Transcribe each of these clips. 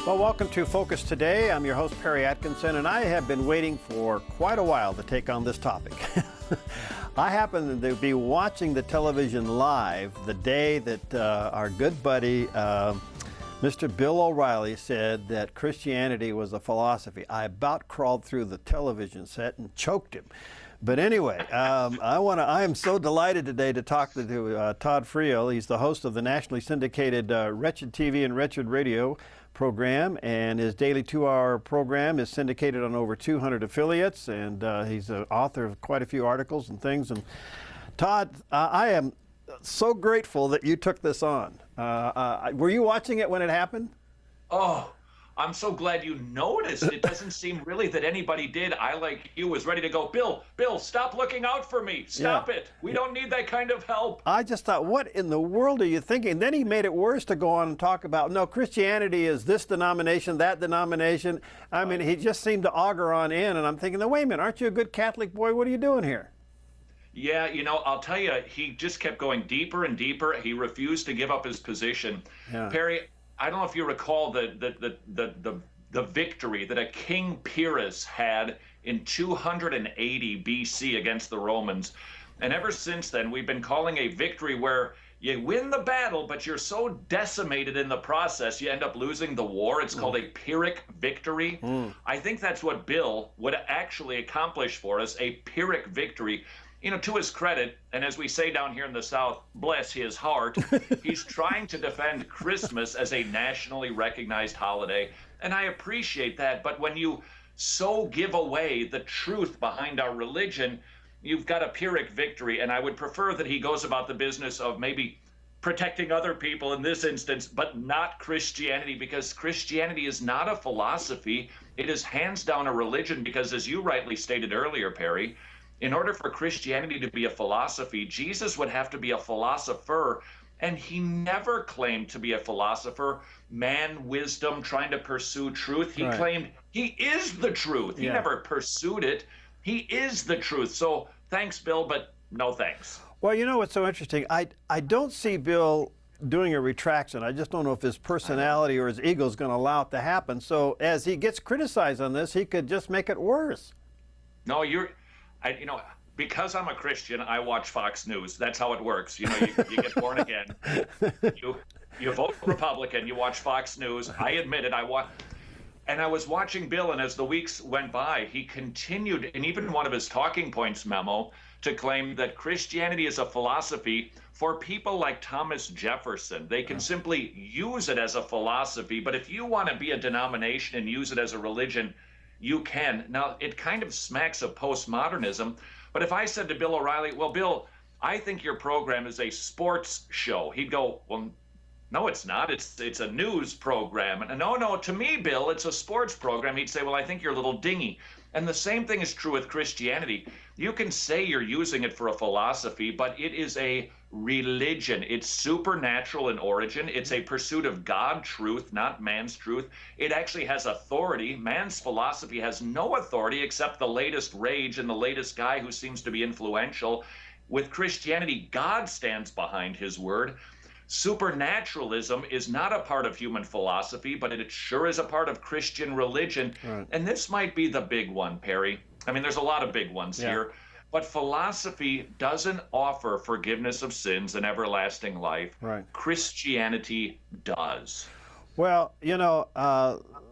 Well, welcome to Focus Today. I'm your host, Perry Atkinson, and I have been waiting for quite a while to take on this topic. I happened to be watching the television live the day that our good buddy, Mr. Bill O'Reilly, said that Christianity was a philosophy. I about crawled through the television set and choked him. But anyway, I am so delighted today to talk to Todd Friel. He's the host of the nationally syndicated Wretched TV and Wretched Radio program, and his daily 2-hour program is syndicated on over 200 affiliates, and he's the author of quite a few articles and things. And Todd, I am so grateful that you took this on. Were you watching it when it happened? Oh, I'm so glad you noticed. It doesn't seem really that anybody did. I, like you, was ready to go, Bill, stop looking out for me. Stop it. We don't need that kind of help. I just thought, what in the world are you thinking? Then he made it worse to go on and talk about, no, Christianity is this denomination, that denomination. I mean, he just seemed to auger on in, and I'm thinking, no, wait a minute, aren't you a good Catholic boy? What are you doing here? Yeah, you know, I'll tell you, he just kept going deeper and deeper. He refused to give up his position. Yeah. Perry, I don't know if you recall the victory that a King Pyrrhus had in 280 BC against the Romans. And ever since then, we've been calling a victory where you win the battle, but you're so decimated in the process, you end up losing the war. It's called a Pyrrhic victory. I think that's what Bill would actually accomplish for us, a Pyrrhic victory. You know, to his credit, and as we say down here in the South, bless his heart, he's trying to defend Christmas as a nationally recognized holiday, and I appreciate that. But when you so give away the truth behind our religion, you've got a Pyrrhic victory, and I would prefer that he goes about the business of maybe protecting other people in this instance, but not Christianity, because Christianity is not a philosophy. It is hands down a religion, because as you rightly stated earlier, Perry, in order for Christianity to be a philosophy, Jesus would have to be a philosopher, and he never claimed to be a philosopher, man wisdom, trying to pursue truth. He claimed he is the truth. He never pursued it. He is the truth. So thanks, Bill, but no thanks. Well, you know what's so interesting? I don't see Bill doing a retraction. I just don't know if his personality or his ego is going to allow it to happen. So as he gets criticized on this, he could just make it worse. No, you know, because I'm a Christian, I watch Fox News. That's how it works. You know, you get born again. You vote Republican. You watch Fox News. I admit it. And I was watching Bill, and as the weeks went by, he continued, in even one of his talking points memo, to claim that Christianity is a philosophy for people like Thomas Jefferson. They can simply use it as a philosophy, but if you want to be a denomination and use it as a religion, you can. Now, it kind of smacks of postmodernism, but if I said to Bill O'Reilly, well, Bill, I think your program is a sports show, he'd go, well, no, it's not. It's a news program. And no, to me, Bill, it's a sports program. He'd say, well, I think you're a little dingy. And the same thing is true with Christianity. You can say you're using it for a philosophy, but it is a religion. It's supernatural in origin. It's a pursuit of God truth, not man's truth. It actually has authority. Man's philosophy has no authority except the latest rage and the latest guy who seems to be influential. With Christianity, God stands behind his word. Supernaturalism is not a part of human philosophy, but it sure is a part of Christian religion. Right. And this might be the big one, Perry. I mean, there's a lot of big ones here. But philosophy doesn't offer forgiveness of sins and everlasting life. Right. Christianity does. Well, you know,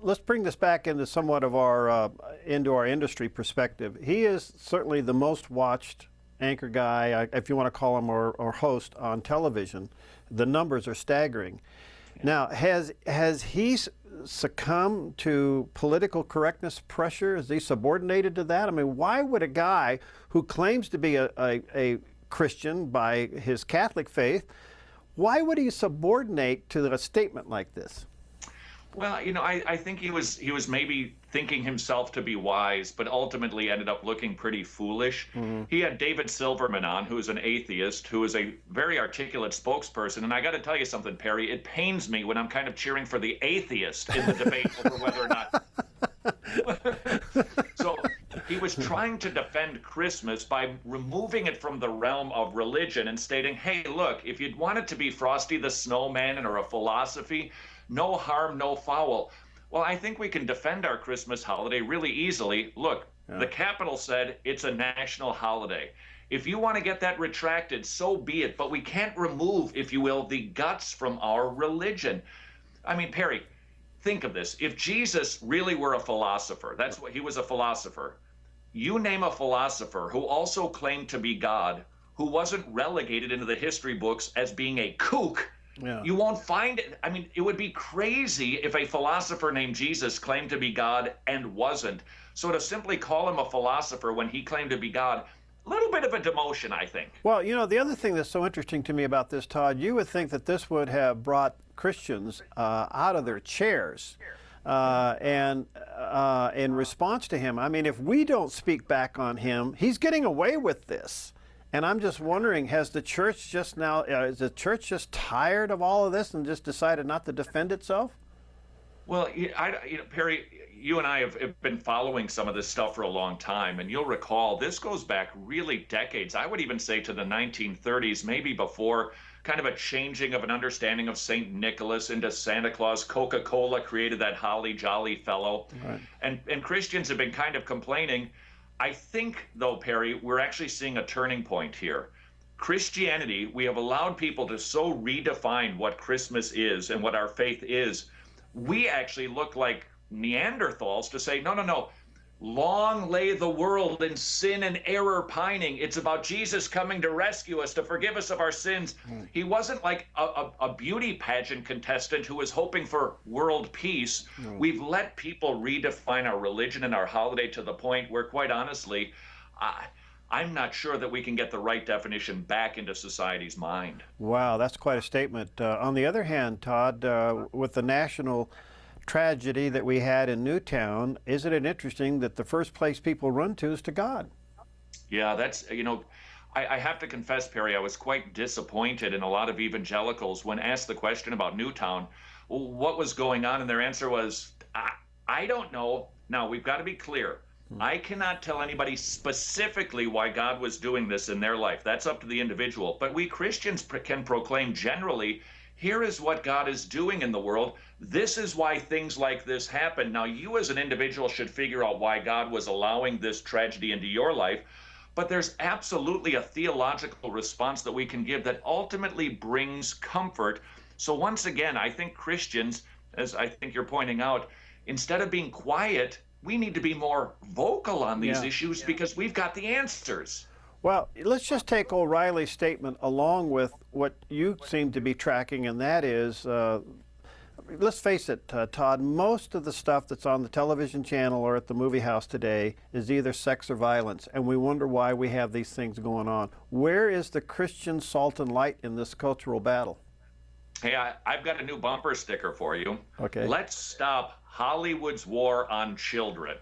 let's bring this back into somewhat of our industry perspective. He is certainly the most watched anchor guy, if you want to call him, or host on television. The numbers are staggering. Now, has he succumbed to political correctness pressure? Is he subordinated to that? I mean, why would a guy who claims to be a Christian by his Catholic faith, why would he subordinate to a statement like this? Well, you know, I think he was maybe thinking himself to be wise, but ultimately ended up looking pretty foolish. He had David Silverman on, who is an atheist, who is a very articulate spokesperson. And I got to tell you something, Perry, it pains me when I'm kind of cheering for the atheist in the debate over whether or not. So he was trying to defend Christmas by removing it from the realm of religion and stating, hey, look, if you'd want it to be Frosty the Snowman or a philosophy, no harm, no foul. Well, I think we can defend our Christmas holiday really easily. Look, the Capitol said it's a national holiday. If you want to get that retracted, so be it. But we can't remove, if you will, the guts from our religion. I mean, Perry, think of this. If Jesus really were a philosopher, that's what he was, a philosopher. You name a philosopher who also claimed to be God, who wasn't relegated into the history books as being a kook. Yeah. You won't find it. I mean, it would be crazy if a philosopher named Jesus claimed to be God and wasn't. So to simply call him a philosopher when he claimed to be God, a little bit of a demotion, I think. Well, you know, the other thing that's so interesting to me about this, Todd, you would think that this would have brought Christians out of their chairs and in response to him. I mean, if we don't speak back on him, he's getting away with this. And I'm just wondering, has the church just now, is the church just tired of all of this and just decided not to defend itself? Well, Perry, you and I have been following some of this stuff for a long time, and you'll recall this goes back really decades. I would even say to the 1930s, maybe before, kind of a changing of an understanding of St. Nicholas into Santa Claus. Coca-Cola created that holly jolly fellow. Right. And Christians have been kind of complaining. I think, though, Perry, we're actually seeing a turning point here. Christianity, we have allowed people to so redefine what Christmas is and what our faith is. We actually look like Neanderthals to say, no, no, no. Long lay the world in sin and error pining. It's about Jesus coming to rescue us, to forgive us of our sins. He wasn't like a beauty pageant contestant who was hoping for world peace. We've let people redefine our religion and our holiday to the point where, quite honestly, I'm not sure that we can get the right definition back into society's mind. Wow, that's quite a statement. On the other hand, Todd, with the national tragedy that we had in Newtown, isn't it interesting that the first place people run to is to God? Yeah, that's, you know, I have to confess, Perry, I was quite disappointed in a lot of evangelicals when asked the question about Newtown, what was going on? And their answer was, I don't know. Now, we've got to be clear. I cannot tell anybody specifically why God was doing this in their life. That's up to the individual. But we Christians can proclaim generally, here is what God is doing in the world. This is why things like this happen. Now, you as an individual should figure out why God was allowing this tragedy into your life. But there's absolutely a theological response that we can give that ultimately brings comfort. So once again, I think Christians, as I think you're pointing out, instead of being quiet, we need to be more vocal on these issues because we've got the answers. Well, let's just take O'Reilly's statement along with what you seem to be tracking, and that is, let's face it, Todd, most of the stuff that's on the television channel or at the movie house today is either sex or violence, and we wonder why we have these things going on. Where is the Christian salt and light in this cultural battle? Hey, I've got a new bumper sticker for you. Okay. Let's stop Hollywood's war on children.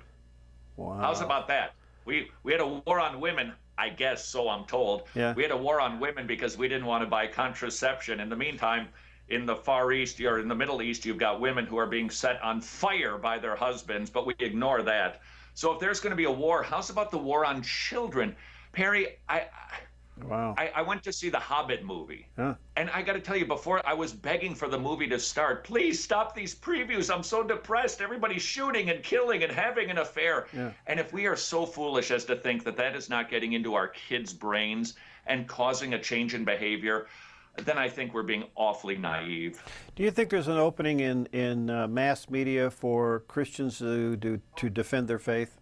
Wow. How's about that? We had a war on women, I guess, so I'm told. Yeah. We had a war on women because we didn't want to buy contraception. In the meantime, in the Far East or in the Middle East, you've got women who are being set on fire by their husbands, but we ignore that. So if there's going to be a war, how's about the war on children? Perry, I went to see the Hobbit movie. Huh. And I got to tell you, before I was begging for the movie to start, please stop these previews. I'm so depressed. Everybody's shooting and killing and having an affair. Yeah. And if we are so foolish as to think that that is not getting into our kids' brains and causing a change in behavior, then I think we're being awfully naive. Do you think there's an opening in mass media for Christians to defend their faith?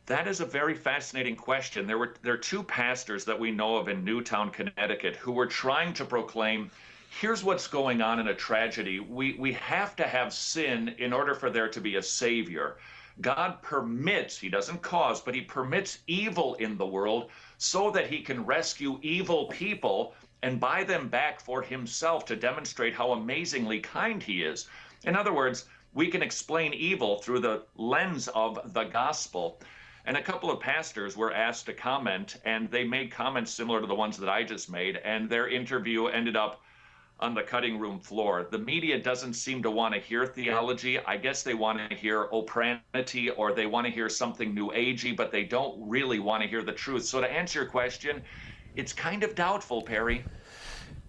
That is a very fascinating question. There are two pastors that we know of in Newtown, Connecticut, who were trying to proclaim, here's what's going on in a tragedy. We have to have sin in order for there to be a savior. God permits, he doesn't cause, but he permits evil in the world so that he can rescue evil people and buy them back for himself to demonstrate how amazingly kind he is. In other words, we can explain evil through the lens of the gospel. And a couple of pastors were asked to comment, and they made comments similar to the ones that I just made, and their interview ended up on the cutting room floor. The media doesn't seem to want to hear theology. I guess they want to hear opranity, or they want to hear something new agey, but they don't really want to hear the truth. So to answer your question, it's kind of doubtful, Perry.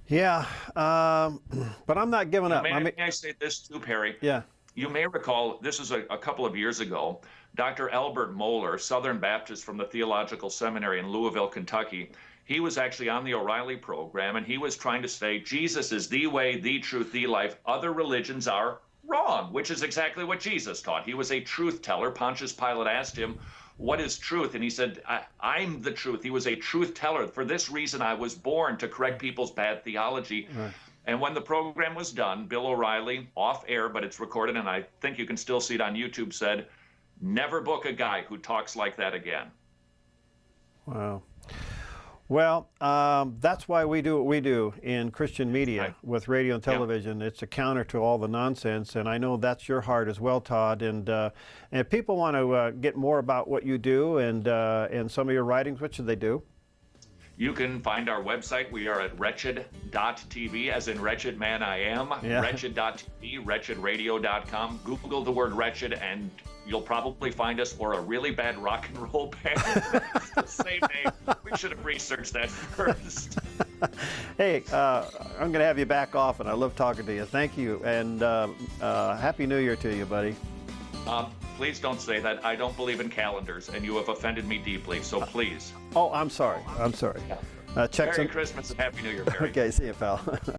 Yeah, but I'm not giving up. May I say this too, Perry? Yeah. You may recall, this is a couple of years ago, Dr. Albert Mohler, Southern Baptist from the Theological Seminary in Louisville, Kentucky, he was actually on the O'Reilly program, and he was trying to say, Jesus is the way, the truth, the life. Other religions are wrong, which is exactly what Jesus taught. He was a truth teller. Pontius Pilate asked him, what is truth? And he said, I'm the truth. He was a truth teller. For this reason, I was born to correct people's bad theology. Right. And when the program was done, Bill O'Reilly, off air, but it's recorded, and I think you can still see it on YouTube, said, never book a guy who talks like that again. Wow. Well, that's why we do what we do in Christian media right. with radio and television. Yep. It's a counter to all the nonsense, and I know that's your heart as well, Todd. And if people want to get more about what you do and some of your writings, what should they do? You can find our website. We are at wretched.tv, as in wretched man I am. Yeah. Wretched.tv, wretchedradio.com. Google the word wretched, and you'll probably find us, or a really bad rock and roll band. Same name. We should have researched that first. Hey, I'm going to have you back off, and I love talking to you. Thank you, and Happy New Year to you, buddy. Please don't say that. I don't believe in calendars, and you have offended me deeply, so please. Oh, I'm sorry. I'm sorry. Merry Christmas and Happy New Year, Perry. Okay, see you, pal.